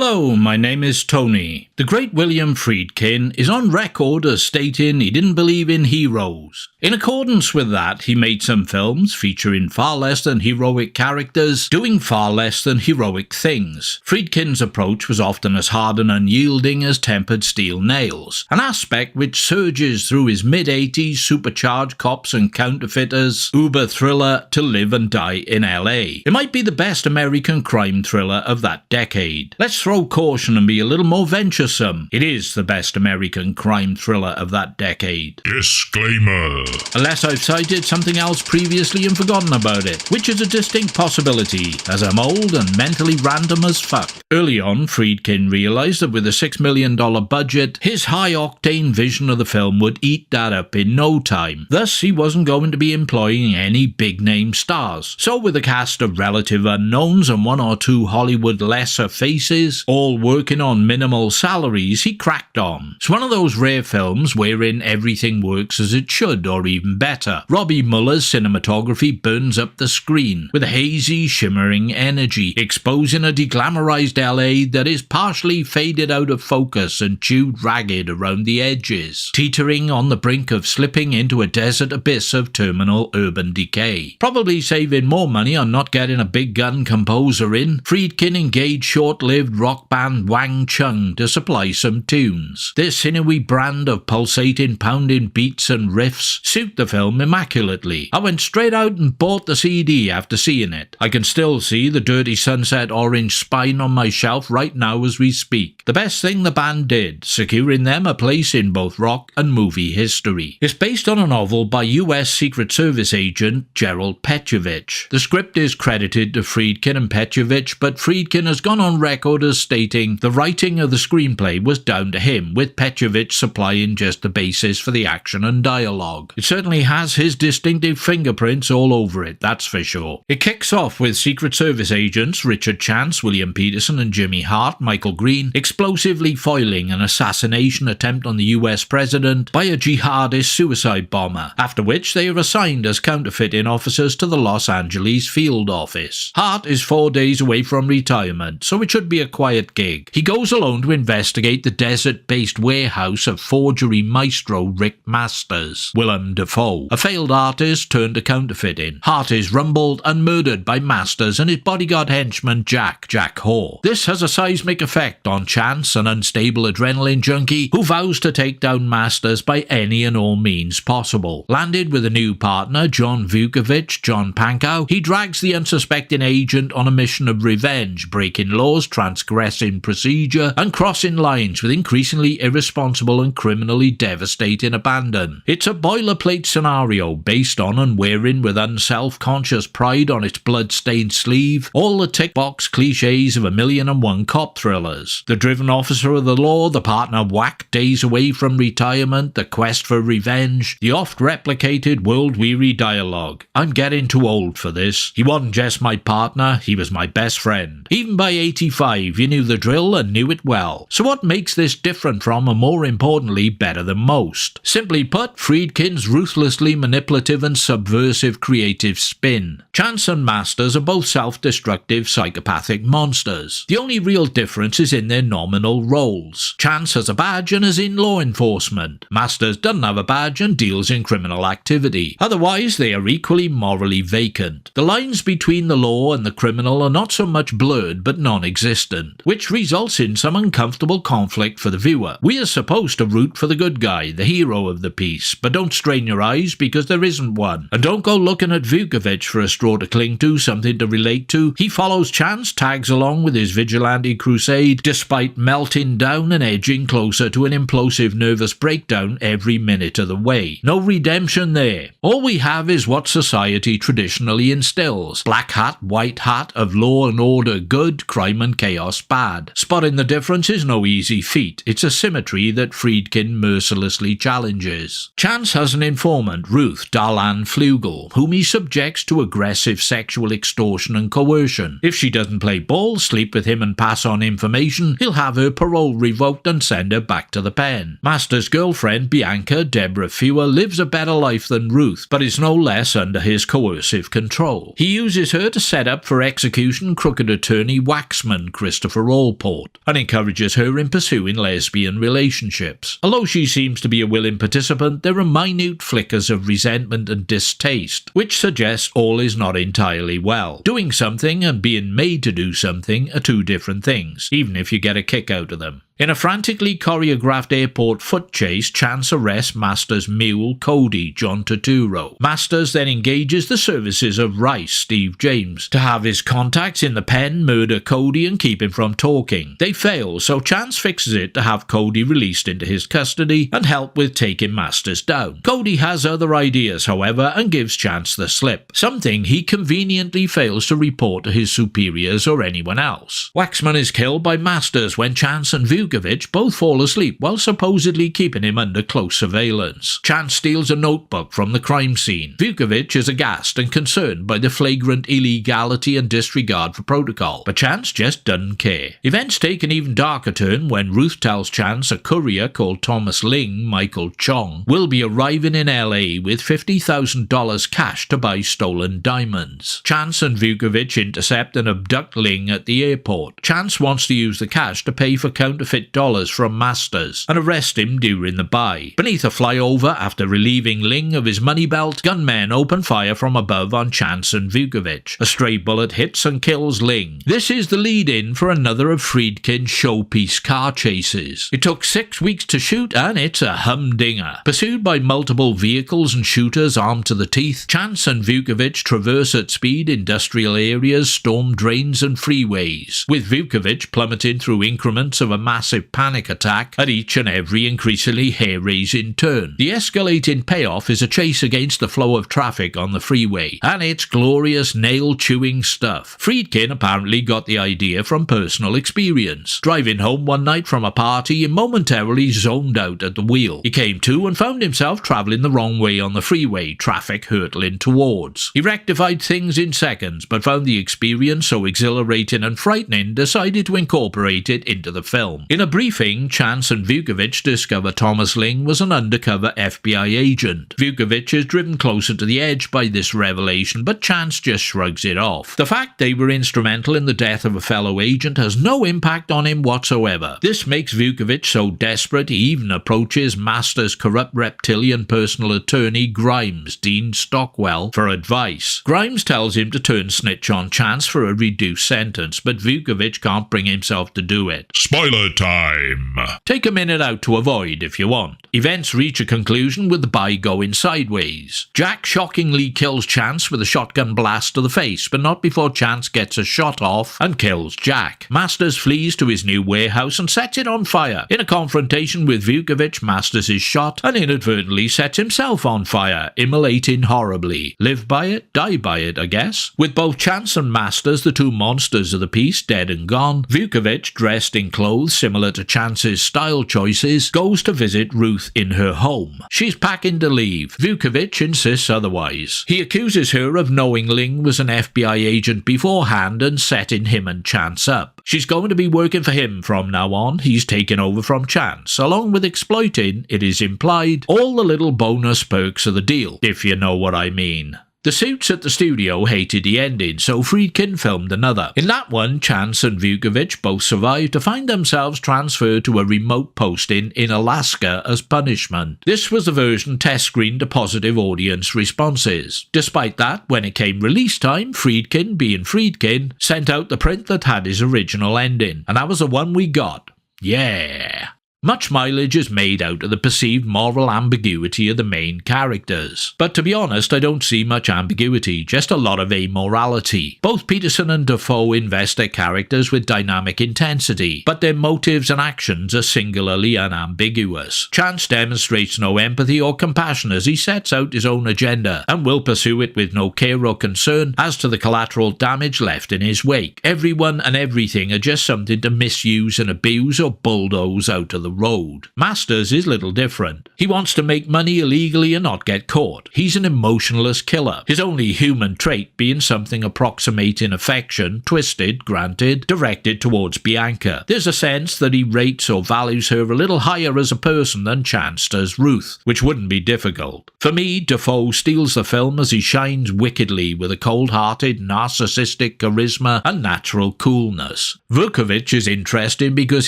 Hello, my name is Tony. The great William Friedkin is on record as stating he didn't believe in heroes. In accordance with that, he made some films featuring far less than heroic characters doing far less than heroic things. Friedkin's approach was often as hard and unyielding as tempered steel nails, an aspect which surges through his mid-80s supercharged cops and counterfeiters uber thriller To Live and Die in L.A. It might be the best American crime thriller of that decade. Let's throw caution and be a little more venturesome. It is the best American crime thriller of that decade. Disclaimer. Unless I've cited something else previously and forgotten about it, which is a distinct possibility, as I'm old and mentally random as fuck. Early on, Friedkin realised that with a $6 million budget, his high-octane vision of the film would eat that up in no time. Thus, he wasn't going to be employing any big-name stars. So with a cast of relative unknowns and one or two Hollywood lesser faces, all working on minimal salaries, he cracked on. It's one of those rare films wherein everything works as it should, or even better. Robbie Muller's cinematography burns up the screen with a hazy, shimmering energy, exposing a deglamorized LA that is partially faded out of focus and chewed ragged around the edges, teetering on the brink of slipping into a desert abyss of terminal urban decay. Probably saving more money on not getting a big gun composer in, Friedkin engaged short-lived rock band Wang Chung to supply some tunes. This sinewy brand of pulsating, pounding beats and riffs suit the film immaculately. I went straight out and bought the CD after seeing it. I can still see the dirty sunset orange spine on my shelf right now as we speak. The best thing the band did, securing them a place in both rock and movie history. It's based on a novel by US Secret Service agent Gerald Petrovich. The script is credited to Friedkin and Petrovich, but Friedkin has gone on record as stating the writing of the screenplay was down to him, with Petrovich supplying just the basis for the action and dialogue. It certainly has his distinctive fingerprints all over it, that's for sure. It kicks off with Secret Service agents Richard Chance, William Peterson and Jimmy Hart, Michael Green, explosively foiling an assassination attempt on the US president by a jihadist suicide bomber, after which they are assigned as counterfeiting officers to the Los Angeles field office. Hart is 4 days away from retirement, so it should be a quiet gig. He goes alone to investigate the desert-based warehouse of forgery maestro Rick Masters, Willem Dafoe, a failed artist turned to counterfeiting. Hart is rumbled and murdered by Masters and his bodyguard henchman Jack Hoare. This has a seismic effect on Chance, an unstable adrenaline junkie who vows to take down Masters by any and all means possible. Landed with a new partner, John Vukovich, John Pankow, he drags the unsuspecting agent on a mission of revenge, breaking laws, transgressing procedure, and crossing lines with increasingly irresponsible and criminally devastating abandon. It's a boilerplate scenario based on and wearing with unself-conscious pride on its blood-stained sleeve all the tick-box cliches of 1,000,001 cop thrillers. The driven officer of the law, the partner whacked days away from retirement, the quest for revenge, the oft-replicated world-weary dialogue. I'm getting too old for this. He wasn't just my partner, he was my best friend. Even by 85, you knew the drill and knew it well. So what makes this different from, and more importantly, better than most? Simply put, Friedkin's ruthlessly manipulative and subversive creative spin. Chance and Masters are both self-destructive psychopathic monsters. The only real difference is in their nominal roles. Chance has a badge and is in law enforcement. Masters doesn't have a badge and deals in criminal activity. Otherwise, they are equally morally vacant. The lines between the law and the criminal are not so much blurred but non-existent, which results in some uncomfortable conflict for the viewer. We are supposed to root for the good guy, the hero of the piece, but don't strain your eyes because there isn't one. And don't go looking at Vukovich for a straw to cling to, something to relate to. He follows Chance, tags along with his vigilante crusade, despite melting down and edging closer to an implosive nervous breakdown every minute of the way. No redemption there. All we have is what society traditionally instills. Black hat, white hat, of law and order good, crime and chaos bad. Spotting the difference is no easy feat. It's a symmetry that Friedkin mercilessly challenges. Chance has an informant, Ruth Darlan Flugel, whom he subjects to aggressive sexual extortion and coercion. If she doesn't play ball, sleep with him and pass on information, he'll have her parole revoked and send her back to the pen. Master's girlfriend, Bianca Deborah Fewer, lives a better life than Ruth, but is no less under his coercive control. He uses her to set up for execution crooked attorney Waxman Christopher Christopher Allport and encourages her in pursuing lesbian relationships. Although she seems to be a willing participant, there are minute flickers of resentment and distaste, which suggests all is not entirely well. Doing something and being made to do something are two different things, even if you get a kick out of them. In a frantically choreographed airport foot chase, Chance arrests Masters' mule, Cody, John Turturro. Masters then engages the services of Rice, Steve James, to have his contacts in the pen murder Cody and keep him from talking. They fail, so Chance fixes it to have Cody released into his custody and help with taking Masters down. Cody has other ideas, however, and gives Chance the slip, something he conveniently fails to report to his superiors or anyone else. Waxman is killed by Masters when Chance and Vukovic both fall asleep while supposedly keeping him under close surveillance. Chance steals a notebook from the crime scene. Vukovic is aghast and concerned by the flagrant illegality and disregard for protocol, but Chance just doesn't care. Events take an even darker turn when Ruth tells Chance a courier called Thomas Ling, Michael Chong, will be arriving in L.A. with $50,000 cash to buy stolen diamonds. Chance and Vukovic intercept and abduct Ling at the airport. Chance wants to use the cash to pay for counterfeit dollars from Masters and arrest him during the buy. Beneath a flyover, after relieving Ling of his money belt, gunmen open fire from above on Chance and Vukovic. A stray bullet hits and kills Ling. This is the lead-in for another of Friedkin's showpiece car chases. It took 6 weeks to shoot and it's a humdinger. Pursued by multiple vehicles and shooters armed to the teeth, Chance and Vukovic traverse at speed industrial areas, storm drains and freeways, with Vukovic plummeting through increments of a massive panic attack at each and every increasingly hair-raising turn. The escalating payoff is a chase against the flow of traffic on the freeway, and it's glorious nail-chewing stuff. Friedkin apparently got the idea from personal experience. Driving home one night from a party, he momentarily zoned out at the wheel. He came to and found himself travelling the wrong way on the freeway, traffic hurtling towards. He rectified things in seconds, but found the experience so exhilarating and frightening, decided to incorporate it into the film. In a briefing, Chance and Vukovic discover Thomas Ling was an undercover FBI agent. Vukovic is driven closer to the edge by this revelation, but Chance just shrugs it off. The fact they were instrumental in the death of a fellow agent has no impact on him whatsoever. This makes Vukovic so desperate he even approaches Masters' corrupt reptilian personal attorney Grimes, Dean Stockwell, for advice. Grimes tells him to turn snitch on Chance for a reduced sentence, but Vukovic can't bring himself to do it. Spoiler time! Take a minute out to avoid if you want. Events reach a conclusion with the buy going sideways. Jack shockingly kills Chance with a shotgun blast to the face, but not before Chance gets a shot off and kills Jack. Masters flees to his new warehouse and sets it on fire. In a confrontation with Vukovic, Masters is shot and inadvertently sets himself on fire, immolating horribly. Live by it, die by it, I guess. With both Chance and Masters, the two monsters of the piece, dead and gone, Vukovic, dressed in clothes similar to Chance's style choices, goes to visit Ruth in her home. She's packing to leave. Vukovic insists otherwise. He accuses her of knowing Ling was an FBI agent beforehand and setting him and Chance up. She's going to be working for him from now on. He's taken over from Chance, along with exploiting, it is implied, all the little bonus perks of the deal, if you know what I mean. The suits at the studio hated the ending, so Friedkin filmed another. In that one, Chance and Vukovic both survived to find themselves transferred to a remote posting in Alaska as punishment. This was the version test screened to positive audience responses. Despite that, when it came release time, Friedkin, being Friedkin, sent out the print that had his original ending, and that was the one we got. Yeah. Much mileage is made out of the perceived moral ambiguity of the main characters. But to be honest, I don't see much ambiguity, just a lot of amorality. Both Peterson and Dafoe invest their characters with dynamic intensity, but their motives and actions are singularly unambiguous. Chance demonstrates no empathy or compassion as he sets out his own agenda, and will pursue it with no care or concern as to the collateral damage left in his wake. Everyone and everything are just something to misuse and abuse or bulldoze out of the the road. Masters is little different. He wants to make money illegally and not get caught. He's an emotionless killer, his only human trait being something approximating affection, twisted, granted, directed towards Bianca. There's a sense that he rates or values her a little higher as a person than Chance does Ruth, which wouldn't be difficult. For me, Dafoe steals the film as he shines wickedly with a cold-hearted, narcissistic charisma and natural coolness. Vukovic is interesting because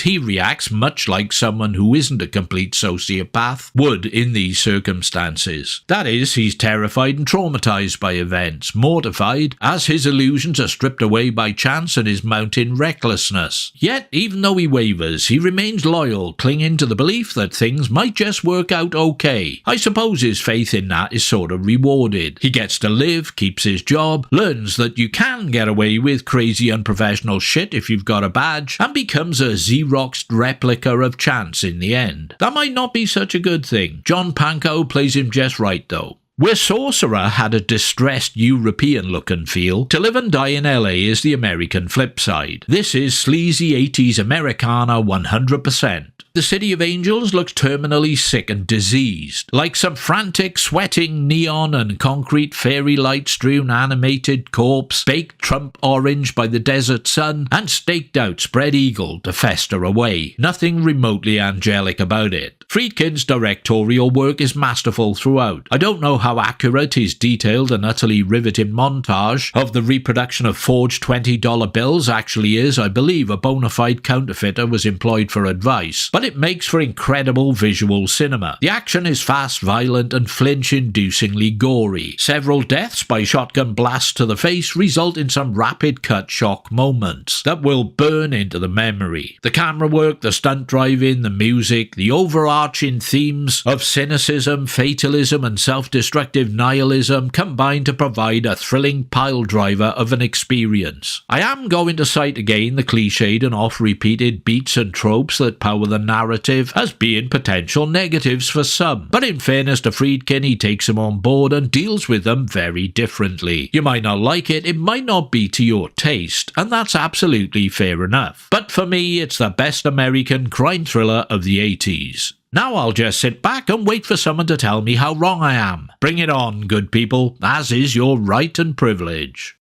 he reacts much like someone who isn't a complete sociopath would in these circumstances. That is, he's terrified and traumatized by events, mortified as his illusions are stripped away by Chance and his mounting recklessness. Yet, even though he wavers, he remains loyal, clinging to the belief that things might just work out okay. I suppose his faith in that is sort of rewarded. He gets to live, keeps his job, learns that you can get away with crazy unprofessional shit if you've got a badge, and becomes a Xeroxed replica of Chance in the end. That might not be such a good thing. John Pankow plays him just right though. Where Sorcerer had a distressed European look and feel, To Live and Die in L.A. is the American flip side. This is sleazy 80s Americana 100%. The City of Angels looks terminally sick and diseased, like some frantic, sweating neon and concrete fairy light-strewn animated corpse, baked Trump orange by the desert sun, and staked out spread eagle to fester away. Nothing remotely angelic about it. Friedkin's directorial work is masterful throughout. I don't know how accurate his detailed and utterly riveting montage of the reproduction of forged $20 bills actually is. I believe a bona fide counterfeiter was employed for advice, but it makes for incredible visual cinema. The action is fast, violent, and flinch-inducingly gory. Several deaths by shotgun blasts to the face result in some rapid cut shock moments that will burn into the memory. The camera work, the stunt driving, the music, the overarching themes of cynicism, fatalism, and self-destructive nihilism combine to provide a thrilling pile-driver of an experience. I am going to cite again the cliched and oft-repeated beats and tropes that power the narrative as being potential negatives for some, but in fairness to Friedkin, he takes them on board and deals with them very differently. You might not like it, it might not be to your taste, and that's absolutely fair enough. But for me, it's the best American crime thriller of the 80s. Now I'll just sit back and wait for someone to tell me how wrong I am. Bring it on, good people, as is your right and privilege.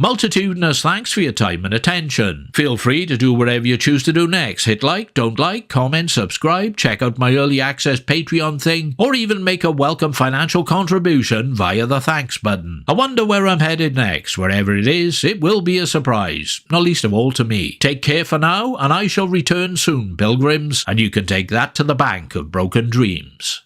Multitudinous thanks for your time and attention. Feel free to do whatever you choose to do next. Hit like, don't like, comment, subscribe, check out my early access Patreon thing, or even make a welcome financial contribution via the thanks button. I wonder where I'm headed next. Wherever it is, it will be a surprise, not least of all to me. Take care for now, and I shall return soon, pilgrims, and you can take that to the bank of broken dreams.